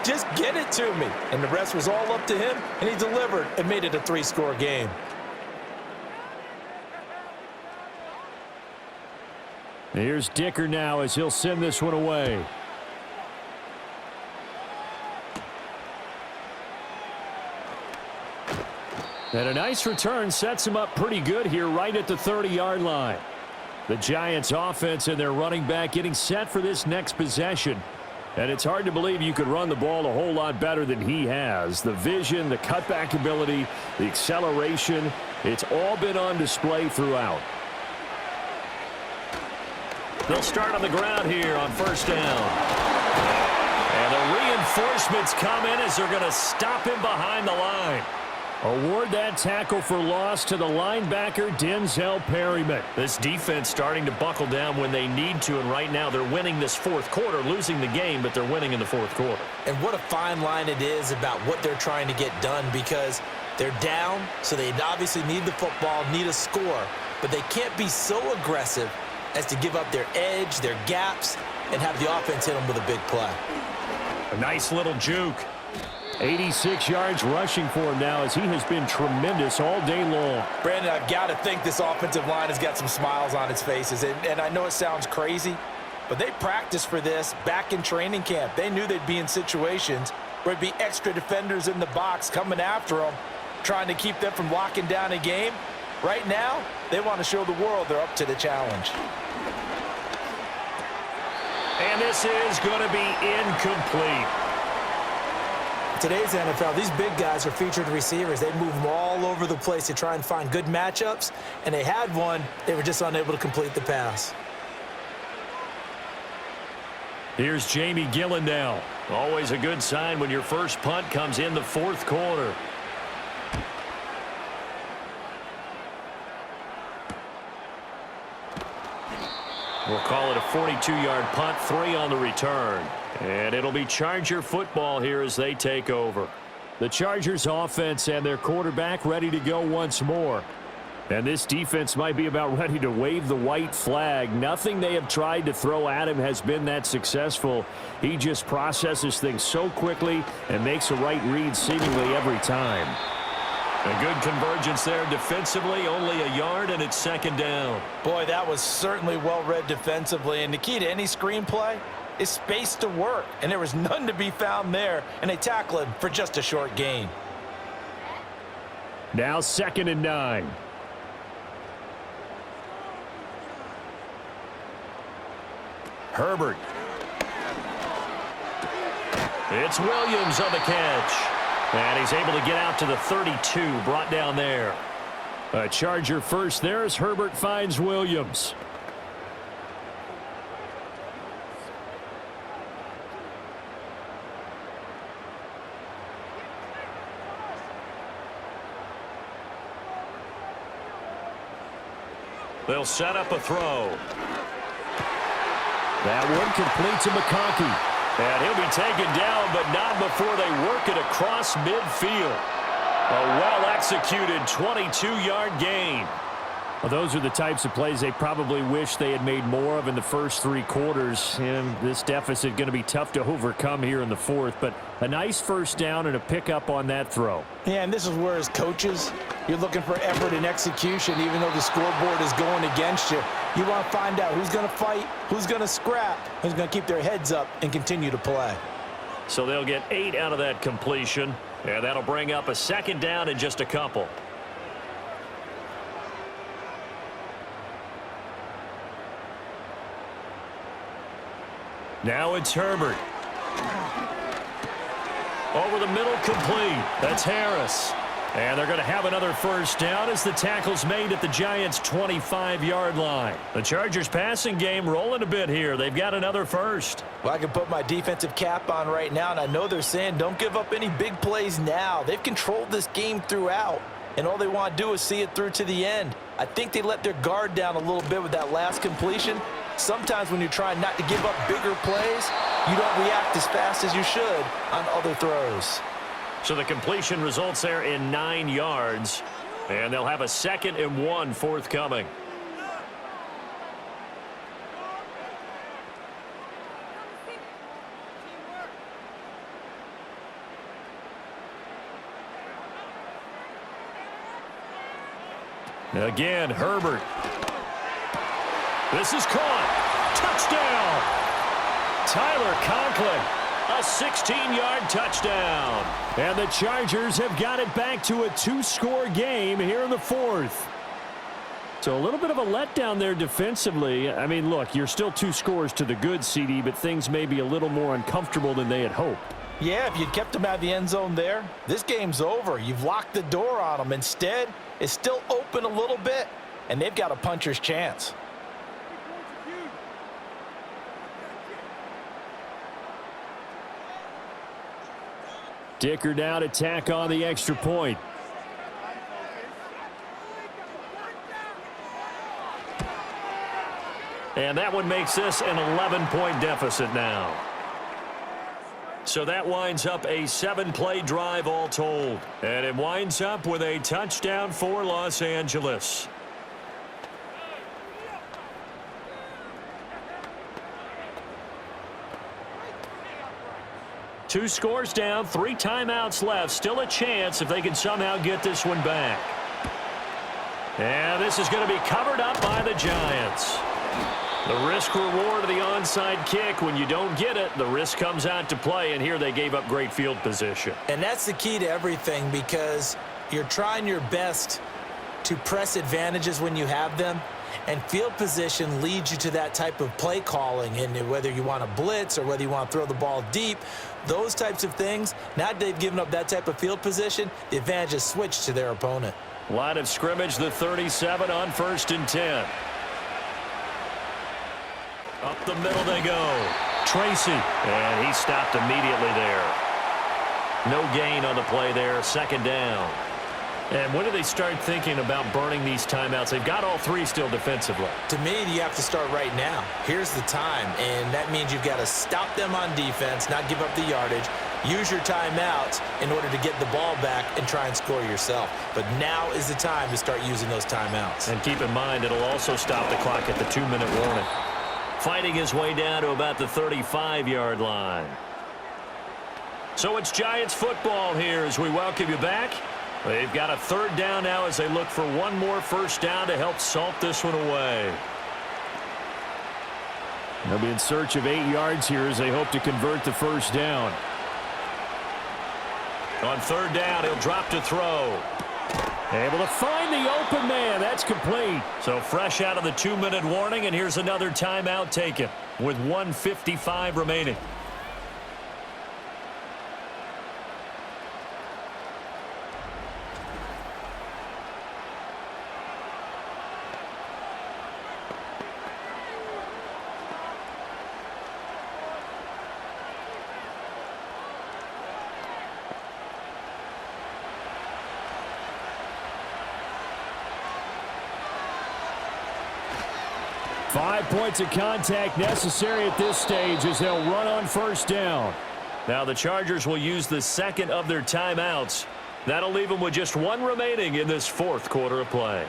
just get it to me. And the rest was all up to him, and he delivered and made it a 3-score game. Here's Dicker now as he'll send this one away. And a nice return sets him up pretty good here right at the 30-yard line. The Giants offense and their running back getting set for this next possession. And it's hard to believe you could run the ball a whole lot better than he has. The vision, the cutback ability, the acceleration, it's all been on display throughout. They'll start on the ground here on 1st down. And the reinforcements come in as they're going to stop him behind the line. Award that tackle for loss to the linebacker, Denzel Perryman. This defense starting to buckle down when they need to, and right now they're winning this 4th quarter, losing the game, but they're winning in the 4th quarter. And what a fine line it is about what they're trying to get done, because they're down, so they obviously need the football, need a score. but they can't be so aggressive as to give up their edge, their gaps, and have the offense hit them with a big play. A nice little juke. 86 yards rushing for him now as he has been tremendous all day long. Brandon, I've got to think this offensive line has got some smiles on its faces. And I know it sounds crazy, but they practiced for this back in training camp. They knew they'd be in situations where it'd be extra defenders in the box coming after them, trying to keep them from locking down a game. Right now, they want to show the world they're up to the challenge. And this is going to be incomplete. Today's NFL, these big guys are featured receivers. They move them all over the place to try and find good matchups, and they had one. They were just unable to complete the pass. Here's Jamie Gillen now. Always a good sign when your first punt comes in the fourth quarter. We'll call it a 42-yard punt, 3 on the return. And it'll be Charger football here as they take over. The Chargers offense and their quarterback ready to go once more. And this defense might be about ready to wave the white flag. Nothing they have tried to throw at him has been that successful. He just processes things so quickly and makes a right read seemingly every time. A good convergence there defensively, only a yard, and it's second down. Boy, that was certainly well-read defensively, and the key to any screenplay is space to work, and there was none to be found there, and they tackle him for just a short gain. Now 2nd and 9. Herbert. It's Williams on the catch. And he's able to get out to the 32, brought down there. A Charger first there as Herbert finds Williams. They'll set up a throw. That one complete to McConkey. And he'll be taken down, but not before they work it across midfield. A well-executed 22-yard gain. Well, those are the types of plays they probably wish they had made more of in the first 3 quarters. And this deficit going to be tough to overcome here in the fourth. But a nice first down and a pickup on that throw. Yeah, and this is where as coaches, you're looking for effort and execution, even though the scoreboard is going against you. You want to find out who's going to fight, who's going to scrap, who's going to keep their heads up and continue to play. So they'll get 8 out of that completion. And that'll bring up a second down in just a couple. Now it's Herbert. Over the middle, complete. That's Harris. And they're going to have another first down as the tackle's made at the Giants' 25-yard line. The Chargers passing game rolling a bit here. They've got another first. Well, I can put my defensive cap on right now, and I know they're saying don't give up any big plays now. They've controlled this game throughout, and all they want to do is see it through to the end. I think they let their guard down a little bit with that last completion. Sometimes when you're trying not to give up bigger plays, you don't react as fast as you should on other throws. So the completion results there in 9 yards, and they'll have a 2nd and 1 forthcoming. Again, Herbert. This is caught. Touchdown. Tyler Conklin. A 16-yard touchdown. And the Chargers have got it back to a 2-score game here in the fourth. So a little bit of a letdown there defensively. I mean, look, you're still 2 scores to the good, CD, but things may be a little more uncomfortable than they had hoped. Yeah, if you'd kept them out of the end zone there, this game's over. You've locked the door on them. Instead, it's still open a little bit, and they've got a puncher's chance. Dicker down to tack on the extra point. And that one makes this an 11-point deficit now. So that winds up a 7-play drive all told. And it winds up with a touchdown for Los Angeles. 2 scores down, 3 timeouts left. Still a chance if they can somehow get this one back. And this is going to be covered up by the Giants. The risk reward of the onside kick. When you don't get it, the risk comes out to play, and here they gave up great field position. And that's the key to everything, because you're trying your best to press advantages when you have them, and field position leads you to that type of play calling. And whether you want to blitz or whether you want to throw the ball deep, those types of things, now that they've given up that type of field position, the advantage is switched to their opponent. Line of scrimmage, the 37 on 1st and 10. Up the middle they go. Tracy, and he stopped immediately there. No gain on the play there, 2nd down. And when do they start thinking about burning these timeouts? They've got all 3 still defensively. To me, you have to start right now. Here's the time, and that means you've got to stop them on defense, not give up the yardage, use your timeouts in order to get the ball back and try and score yourself. But now is the time to start using those timeouts. And keep in mind, it'll also stop the clock at the 2-minute warning. Fighting his way down to about the 35-yard line. So it's Giants football here as we welcome you back. They've got a 3rd down now as they look for one more 1st down to help salt this one away. They'll be in search of 8 yards here as they hope to convert the 1st down. On 3rd down, he'll drop to throw. Able to find the open man. That's complete. So fresh out of the 2-minute warning, and here's another timeout taken with 1:55 remaining. Five points of contact necessary at this stage as they'll run on 1st down. Now the Chargers will use the 2nd of their timeouts. That'll leave them with just 1 remaining in this 4th quarter of play.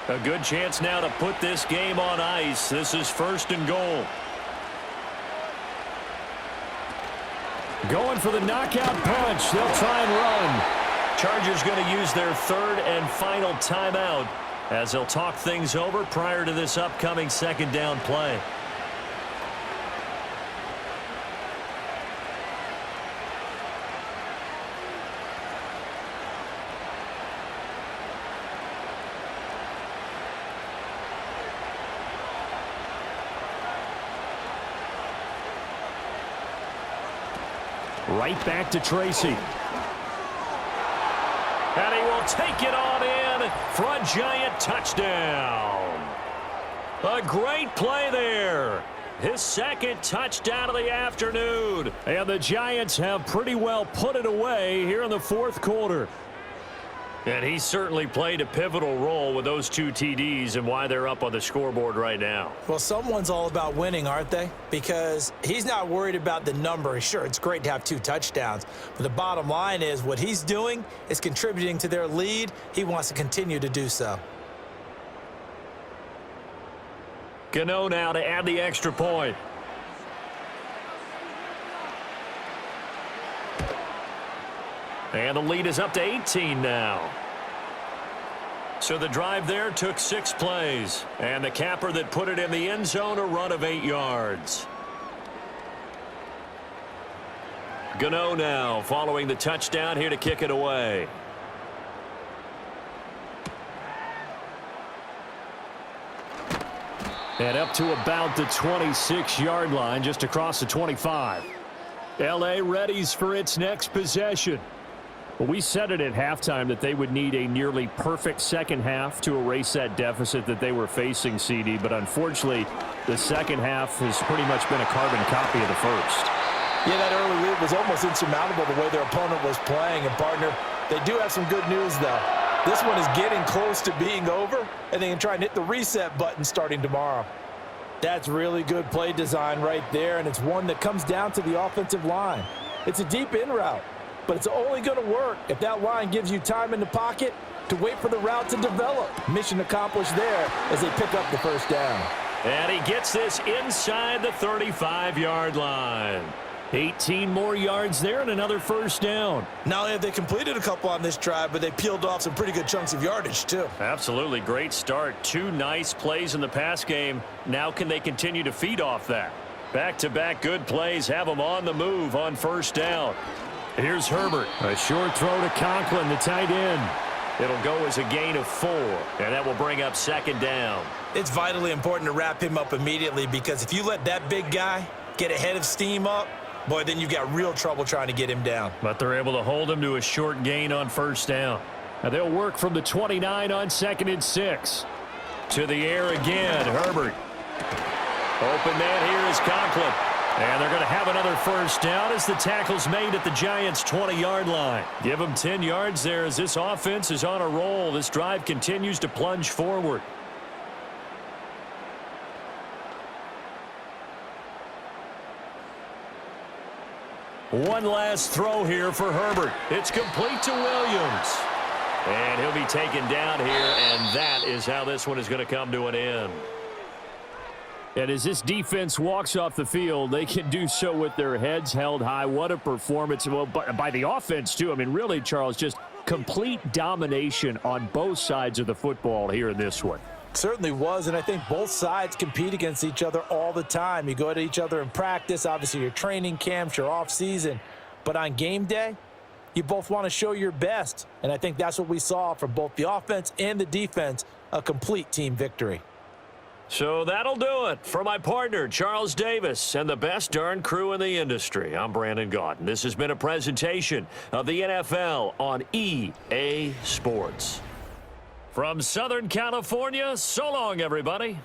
A good chance now to put this game on ice. This is 1st and goal. Going for the knockout punch. They'll try and run. Chargers going to use their 3rd and final timeout as they'll talk things over prior to this upcoming 2nd down play. Right back to Tracy. And he will take it on in for a Giant touchdown. A great play there. His 2nd touchdown of the afternoon. And the Giants have pretty well put it away here in the 4th quarter. And he certainly played a pivotal role with those 2 TDs and why they're up on the scoreboard right now. Well, someone's all about winning, aren't they? Because he's not worried about the number. Sure, it's great to have 2 touchdowns. But the bottom line is what he's doing is contributing to their lead. He wants to continue to do so. Gano now to add the extra point. And the lead is up to 18 now. So the drive there took 6 plays. And the capper that put it in the end zone, a run of 8 yards. Gano now following the touchdown here to kick it away. And up to about the 26-yard line, just across the 25. L.A. readies for its next possession. Well, we said it at halftime that they would need a nearly perfect 2nd half to erase that deficit that they were facing, CD. But unfortunately, the 2nd half has pretty much been a carbon copy of the 1st. Yeah, that early lead was almost insurmountable the way their opponent was playing. And, partner, they do have some good news, though. This one is getting close to being over, and they can try and hit the reset button starting tomorrow. That's really good play design right there, and it's one that comes down to the offensive line. It's a deep in route. but it's only going to work if that line gives you time in the pocket to wait for the route to develop. Mission accomplished there as they pick up the first down. And he gets this inside the 35-yard line. 18 more yards there and another first down. Not only have they completed a couple on this drive, but they peeled off some pretty good chunks of yardage, too. Absolutely great start. 2 nice plays in the pass game. Now can they continue to feed off that? Back-to-back good plays have them on the move on first down. Here's Herbert. A short throw to Conklin, the tight end. It'll go as a gain of 4, and that will bring up second down. It's vitally important to wrap him up immediately, because if you let that big guy get ahead of steam up, boy, then you've got real trouble trying to get him down. But they're able to hold him to a short gain on first down. Now they'll work from the 29 on 2nd and 6. To the air again, Herbert. Open man here is Conklin. And they're going to have another first down as the tackle's made at the Giants' 20-yard line. Give them 10 yards there as this offense is on a roll. This drive continues to plunge forward. One last throw here for Herbert. It's complete to Williams. And he'll be taken down here, and that is how this one is going to come to an end. And as this defense walks off the field, they can do so with their heads held high. What a performance. Well, by the offense, too. I mean, really, Charles, just complete domination on both sides of the football here in this one. Certainly was, and I think both sides compete against each other all the time. You go at each other in practice, obviously your training camps, your off-season. But on game day, you both want to show your best. And I think that's what we saw from both the offense and the defense, a complete team victory. So that'll do it for my partner, Charles Davis, and the best darn crew in the industry. I'm Brandon Gaudin. This has been a presentation of the NFL on EA Sports. From Southern California, so long, everybody.